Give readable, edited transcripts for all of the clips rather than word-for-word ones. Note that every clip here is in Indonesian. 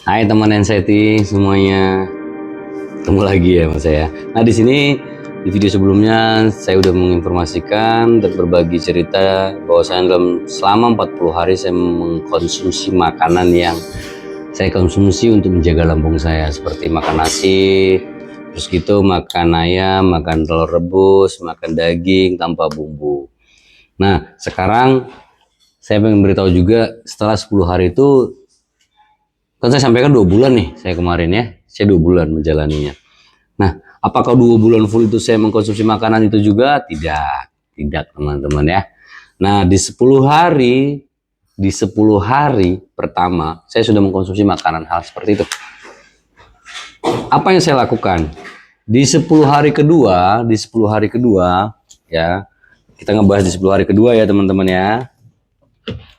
Hai teman anxiety semuanya, ketemu lagi ya mas saya. Nah di sini di video sebelumnya saya udah menginformasikan dan berbagi cerita bahwa saya selama 40 hari saya mengkonsumsi makanan yang saya konsumsi untuk menjaga lambung saya, seperti makan nasi, terus gitu makan ayam, makan telur rebus, makan daging tanpa bumbu. Nah sekarang saya ingin beritahu juga, setelah 10 hari itu kan saya sampaikan 2 bulan nih saya kemarin ya, saya 2 bulan menjalaninya. Nah, apakah 2 bulan full itu saya mengkonsumsi makanan itu juga? Tidak teman-teman ya. Nah, di 10 hari pertama saya sudah mengkonsumsi makanan hal seperti itu. Apa yang saya lakukan? Di 10 hari kedua ya, kita ngebahas di 10 hari kedua ya teman-teman ya.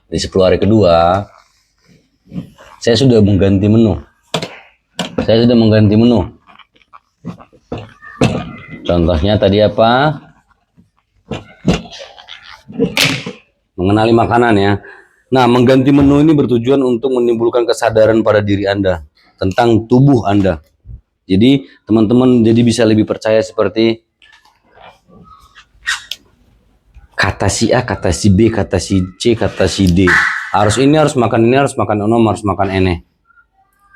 Di 10 hari kedua saya sudah mengganti menu. Contohnya tadi apa? Mengenali makanan ya. Nah, mengganti menu ini bertujuan untuk menimbulkan kesadaran pada diri Anda tentang tubuh Anda. Jadi, teman-teman jadi bisa lebih percaya seperti kata si A, kata si B, kata si C, kata si D. Harus ini, harus makan ini, harus makan ono, harus makan ene.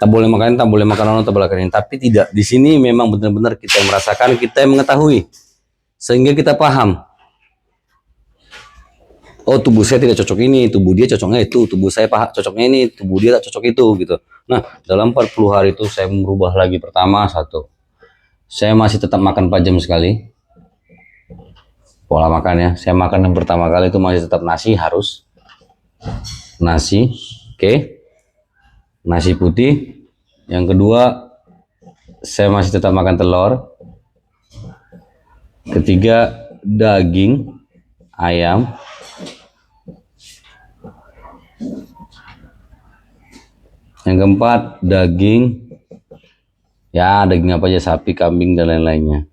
Tak boleh makan ini, tak boleh makan ono, tak boleh makan ini. Tapi tidak. Di sini memang benar-benar kita merasakan, kita mengetahui. Sehingga kita paham. Oh, tubuh saya tidak cocok ini, tubuh dia cocoknya itu, tubuh saya cocoknya ini, tubuh dia tak cocok itu gitu. Nah, dalam 40 hari itu saya merubah lagi. Pertama, satu, saya masih tetap makan 4 jam sekali. Pola makannya, saya makan yang pertama kali itu masih tetap nasi, harus nasi, oke. Nasi putih. Yang kedua, saya masih tetap makan telur. Ketiga, daging ayam. Yang keempat, daging, ya daging apa aja, sapi, kambing, dan lain-lainnya.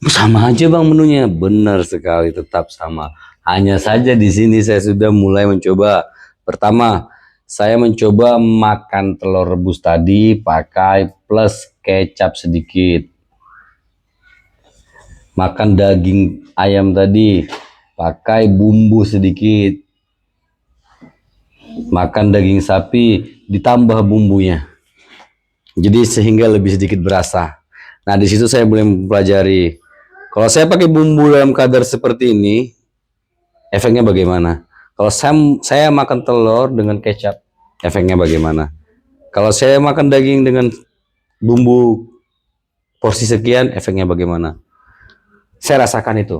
Sama aja bang menunya, benar sekali, tetap sama. Hanya saja di sini saya sudah mulai mencoba. Pertama, saya mencoba makan telur rebus tadi pakai plus kecap sedikit. Makan daging ayam tadi pakai bumbu sedikit. Makan daging sapi ditambah bumbunya, jadi sehingga lebih sedikit berasa. Nah di situ saya boleh mempelajari, kalau saya pakai bumbu dalam kadar seperti ini, efeknya bagaimana. Kalau saya makan telur dengan kecap, efeknya bagaimana. Kalau saya makan daging dengan bumbu porsi sekian, efeknya bagaimana. Saya rasakan itu.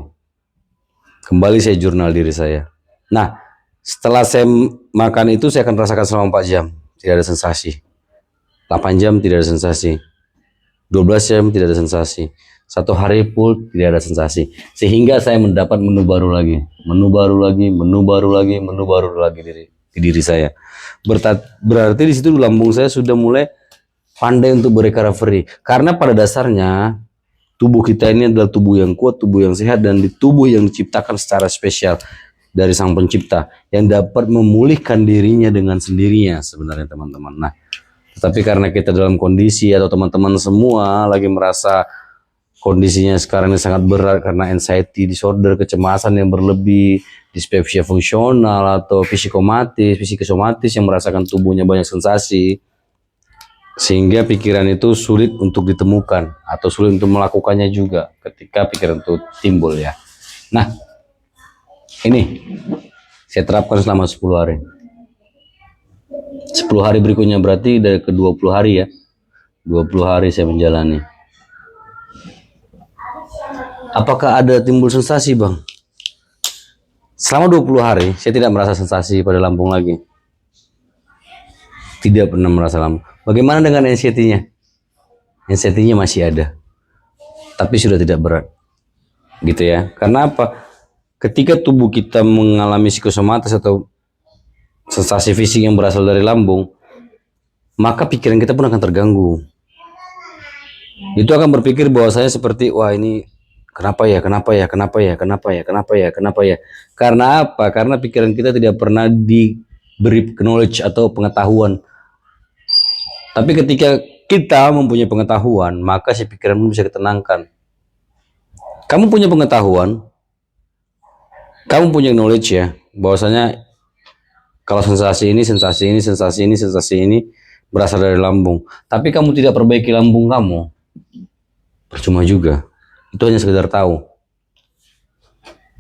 Kembali saya jurnal diri saya. Nah, setelah saya makan itu, saya akan rasakan selama 4 jam. Tidak ada sensasi. 8 jam tidak ada sensasi. 12 jam tidak ada sensasi. 1 hari full tidak ada sensasi. Sehingga saya mendapat menu baru lagi. Menu baru lagi di diri saya. Berarti di situ lambung saya sudah mulai pandai untuk berecovery. Karena pada dasarnya tubuh kita ini adalah tubuh yang kuat, tubuh yang sehat, dan di tubuh yang diciptakan secara spesial dari Sang Pencipta yang dapat memulihkan dirinya dengan sendirinya sebenarnya teman-teman. Nah, tetapi karena kita dalam kondisi, atau teman-teman semua lagi merasa kondisinya sekarang ini sangat berat karena anxiety disorder, kecemasan yang berlebih, dispepsia fungsional atau psikosomatis yang merasakan tubuhnya banyak sensasi, sehingga pikiran itu sulit untuk ditemukan atau sulit untuk melakukannya juga ketika pikiran itu timbul ya. Nah, ini saya terapkan selama 10 hari. 10 hari berikutnya berarti dari ke 20 hari ya. 20 hari saya menjalani. Apakah ada timbul sensasi bang? Selama 20 hari saya tidak merasa sensasi pada lambung lagi. Tidak pernah merasa lambung. Bagaimana dengan anxiety-nya? Anxiety-nya masih ada. Tapi sudah tidak berat. Gitu ya. Karena apa? Ketika tubuh kita mengalami psikosomatis atau sensasi fisik yang berasal dari lambung, maka pikiran kita pun akan terganggu. Itu akan berpikir bahwa saya seperti, wah ini kenapa ya. Karena apa? Karena pikiran kita tidak pernah diberi knowledge atau pengetahuan Tapi ketika kita mempunyai pengetahuan, maka si pikiranmu bisa ditenangkan. Kamu punya pengetahuan, kamu punya knowledge ya, bahwasanya kalau sensasi ini, sensasi ini, sensasi ini, sensasi ini berasal dari lambung. Tapi kamu tidak perbaiki lambung kamu, percuma juga. Itu hanya sekedar tahu.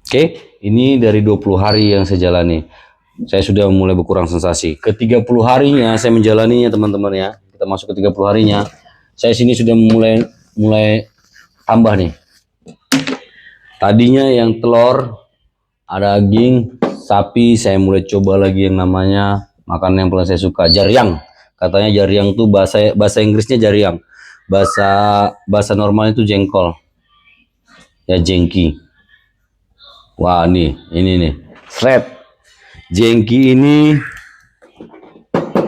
Oke, ini dari 20 hari yang saya jalani. Saya sudah mulai berkurang sensasi. Ke 30 harinya saya menjalaninya teman-teman ya. Kita masuk ke 30 harinya. Saya sini sudah mulai tambah nih. Tadinya yang telur, ada daging, sapi, saya mulai coba lagi yang namanya makanan yang paling saya suka, jaryang. Katanya jaryang tuh bahasa Inggrisnya jaryang. Bahasa normal itu jengkol. Ya jengki. Wah, ini nih. Shred. Jengki ini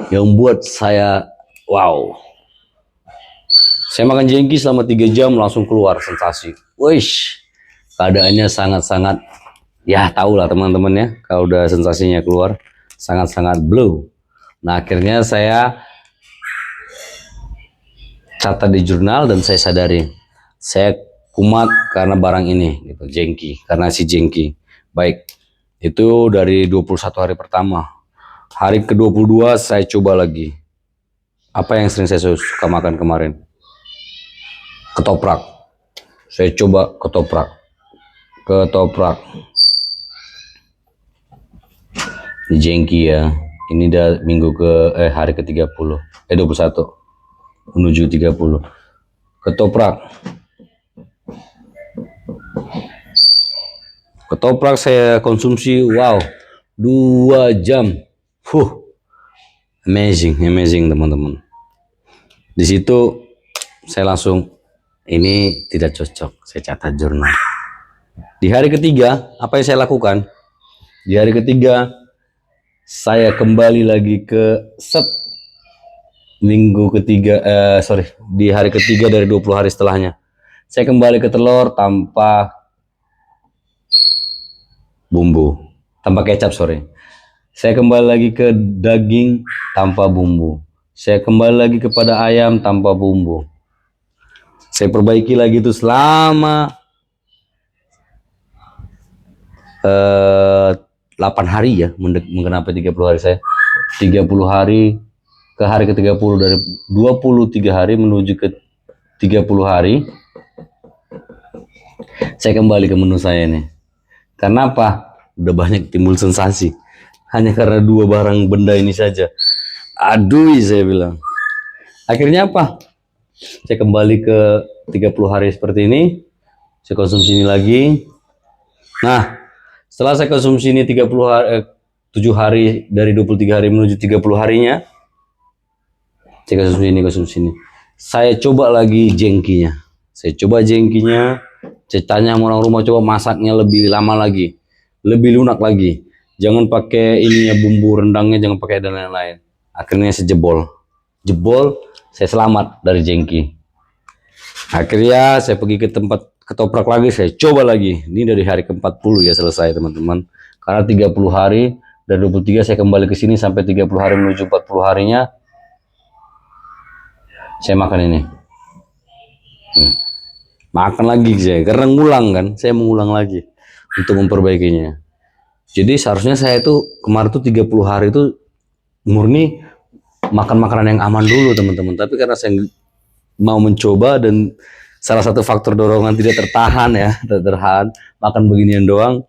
yang buat saya wow. Saya makan jengki selama 3 jam langsung keluar sensasi. Wish. Keadaannya sangat-sangat, ya tahu lah teman-teman ya, kalau udah sensasinya keluar sangat-sangat blow. Nah akhirnya saya catat di jurnal dan saya sadari saya kumat karena barang ini gitu, jengki, karena si jengki. Baik, itu dari 21 hari pertama. Hari ke-22 saya coba lagi. Apa yang sering saya suka makan kemarin? Ketoprak. Saya coba ketoprak. Ini jengki ya. Ini udah hari ke-30. 21 menuju 30. Ketoprak. Ketoprak saya konsumsi, wow, 2 jam. Amazing teman-teman. Di situ saya langsung, ini tidak cocok. Saya catat jurnal. Di hari ketiga, apa yang saya lakukan? Di hari ketiga, saya kembali lagi ke di hari ketiga dari 20 hari setelahnya. Saya kembali ke telur tanpa bumbu, tanpa kecap, Saya kembali lagi ke daging tanpa bumbu. Saya kembali lagi kepada ayam tanpa bumbu. Saya perbaiki lagi itu selama 8 hari ya, menggenapi 30 hari saya. 30 hari ke hari ke-30, dari 23 hari menuju ke 30 hari. Saya kembali ke menu saya nih. Karena apa? Udah banyak timbul sensasi. Hanya karena 2 barang benda ini saja. Aduh, saya bilang. Akhirnya apa? Saya kembali ke 30 hari seperti ini. Saya konsumsi ini lagi. Nah, setelah saya konsumsi ini 7 hari dari 23 hari menuju 30 harinya, saya konsumsi ini. Saya coba lagi jengkinya. Saya tanya orang rumah, coba masaknya lebih lama lagi, lebih lunak lagi. Jangan pakai ininya, bumbu rendangnya jangan pakai dan lain-lain. Akhirnya saya jebol, saya selamat dari jengki. Akhirnya saya pergi ke tempat ketoprak lagi, saya coba lagi. Ini dari hari ke-40 ya selesai teman-teman. Karena 30 hari dan 23 saya kembali ke sini sampai 30 hari menuju 40 harinya. Saya makan ini. Makan lagi saya, karena ngulang kan. Saya mengulang lagi untuk memperbaikinya. Jadi seharusnya saya tuh kemarin tuh 30 hari itu murni makan makanan yang aman dulu teman-teman. Tapi karena saya mau mencoba dan salah satu faktor dorongan tidak tertahan makan beginian doang,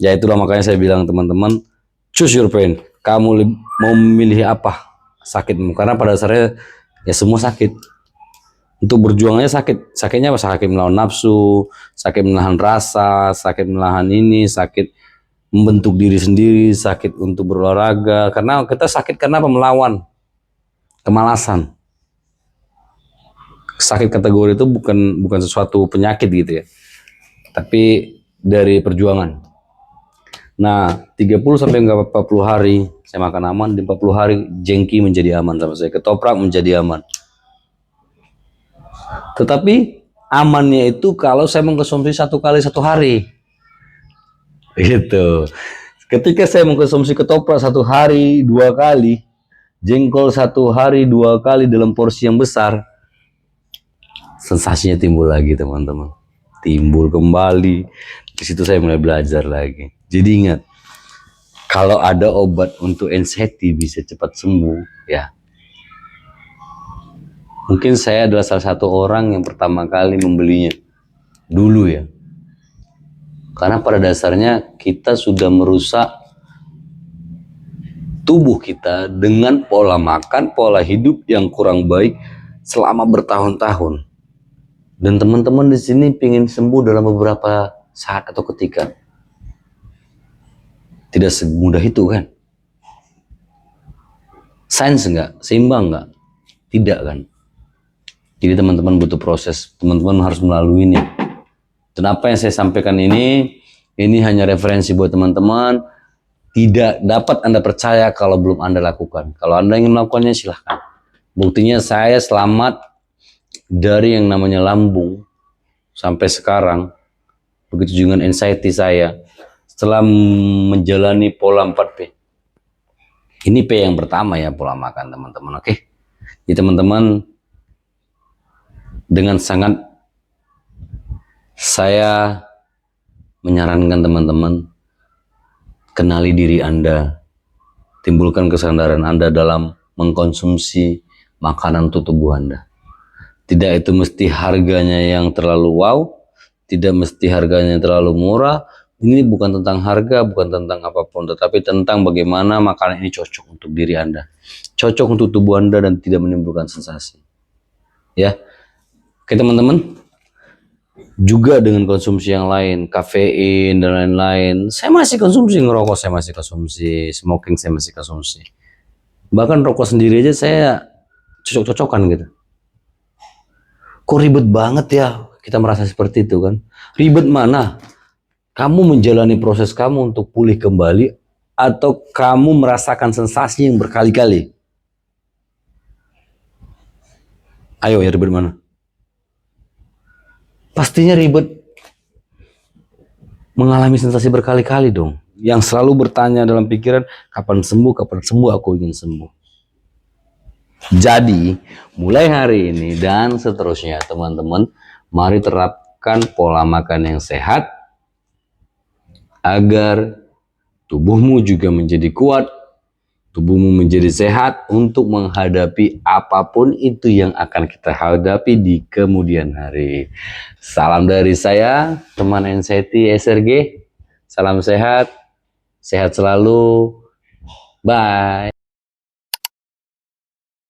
ya itulah makanya saya bilang teman-teman, choose your pain. Kamu mau memilih apa sakitmu, karena pada dasarnya ya semua sakit. Untuk berjuangnya sakitnya apa? Sakit melawan nafsu, sakit menahan rasa, sakit menahan ini, sakit membentuk diri sendiri, sakit untuk berolahraga. Karena kita sakit karena apa? Melawan kemalasan. Sakit kategori itu bukan sesuatu penyakit gitu ya, tapi dari perjuangan. Nah 30 sampai 40 hari saya makan aman, di 40 hari jengki menjadi aman sama saya, ketoprak menjadi aman. Tetapi amannya itu kalau saya mengkonsumsi 1 kali 1 hari gitu. Ketika saya mengkonsumsi ketoprak 1 hari 2 kali, jengkol 1 hari 2 kali dalam porsi yang besar, sensasinya timbul lagi teman-teman, timbul kembali. Di situ saya mulai belajar lagi. Jadi ingat, kalau ada obat untuk anxiety bisa cepat sembuh, ya mungkin saya adalah salah satu orang yang pertama kali membelinya dulu ya. Karena pada dasarnya kita sudah merusak tubuh kita dengan pola makan, pola hidup yang kurang baik selama bertahun-tahun. Dan teman-teman di sini ingin sembuh dalam beberapa saat atau ketika. Tidak semudah itu kan? Sains enggak? Seimbang enggak? Tidak kan? Jadi teman-teman butuh proses, teman-teman harus melaluinya. Dan apa yang saya sampaikan ini hanya referensi buat teman-teman. Tidak dapat Anda percaya kalau belum Anda lakukan. Kalau Anda ingin melakukannya silahkan. Buktinya saya selamat dari yang namanya lambung sampai sekarang. Begitu juga dengan anxiety saya setelah menjalani pola 4P. Ini P yang pertama ya, pola makan teman-teman. Oke. Jadi teman-teman, dengan sangat saya menyarankan teman-teman kenali diri Anda, timbulkan kesadaran Anda dalam mengkonsumsi makanan untuk tubuh Anda. Tidak itu mesti harganya yang terlalu wow, tidak mesti harganya yang terlalu murah. Ini bukan tentang harga, bukan tentang apapun, tetapi tentang bagaimana makanan ini cocok untuk diri Anda, cocok untuk tubuh Anda dan tidak menimbulkan sensasi. Ya, oke teman-teman. Juga dengan konsumsi yang lain, kafein dan lain-lain, saya masih konsumsi ngerokok, saya masih konsumsi smoking, saya masih konsumsi. Bahkan rokok sendiri aja saya cocok-cocokan gitu. Kok ribet banget ya kita merasa seperti itu kan? Ribet mana? Kamu menjalani proses kamu untuk pulih kembali atau kamu merasakan sensasi yang berkali-kali? Ayo ya, ribet mana? Pastinya ribet mengalami sensasi berkali-kali dong. Yang selalu bertanya dalam pikiran, kapan sembuh, aku ingin sembuh. Jadi, mulai hari ini dan seterusnya teman-teman, mari terapkan pola makan yang sehat agar tubuhmu juga menjadi kuat, tubuhmu menjadi sehat untuk menghadapi apapun itu yang akan kita hadapi di kemudian hari. Salam dari saya, teman anxiety SRG. Salam sehat, sehat selalu. Bye.